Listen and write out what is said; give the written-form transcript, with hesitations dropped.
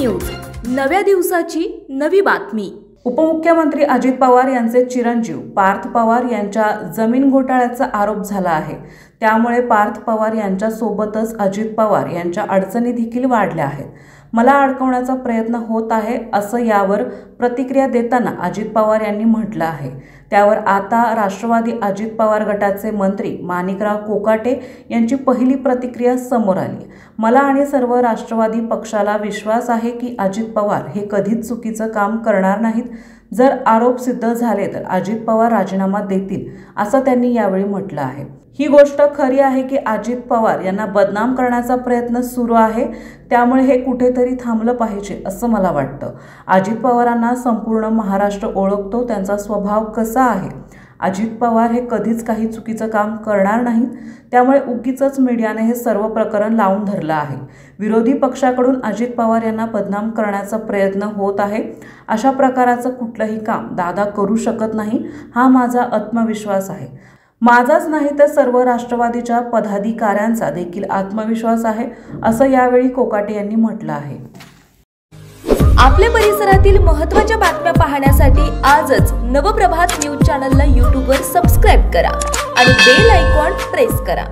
News, नव्या दिवसाची नवी बातमी। उपमुख्यमंत्री अजित पवार यांचे चिरंजीव पार्थ पवार यांच्या जमीन घोटाळ्याचा आरोप झाला आहे। त्यामुळे पार्थ पवार यांच्या सोबतच अजित पवार यांच्या अडचणी देखील वाढल्या आहेत। मला अडकवण्याचा प्रयत्न होत आहे असं यावर प्रतिक्रिया देताना अजित पवार यांनी म्हटलं आहे। त्यावर आता राष्ट्रवादी अजित पवार गटाचे मंत्री माणिकराव कोकाटे यांची पहिली प्रतिक्रिया समोर आली। मला आणि सर्व राष्ट्रवादी पक्षाला विश्वास आहे की अजित पवार हे कधीच चुकीचं काम करणार नाहीत। जर आरोप सिद्ध झाले तर अजित पवार राजीनामा देतील असं त्यांनी यावेळी म्हटलं आहे। ही गोष्ट खरी आहे की अजित पवार यांना बदनाम करण्याचा प्रयत्न सुरू आहे, त्यामुळे हे कुठेतरी थांबलं पाहिजे असं मला वाटतं। अजित पवारांना संपूर्ण महाराष्ट्र ओळखतो, त्यांचा स्वभाव कसा आहे। अजित पवार हे कधीच काही चुकीचं काम करणार नाहीत, त्यामुळे उगीचच मीडियाने हे सर्व प्रकरण लावून धरलं आहे। विरोधी पक्षाकडून अजित पवार यांना बदनाम करण्याचा प्रयत्न होत आहे। अशा प्रकारचं कुठलंही काम दादा करू शकत नाही, हा माझा आत्मविश्वास आहे। माझाच नाही तर सर्व राष्ट्रवादीच्या पदाधिकाऱ्यांचा देखील आत्मविश्वास आहे असं यावेळी कोकाटे यांनी म्हटलं आहे। आपल्या परिसरातील महत्त्वाच्या बातम्या पाहण्यासाठी आजच नवप्रभात न्यूज चॅनलला YouTube वर सबस्क्राइब करा आणि बेल आयकॉन प्रेस करा।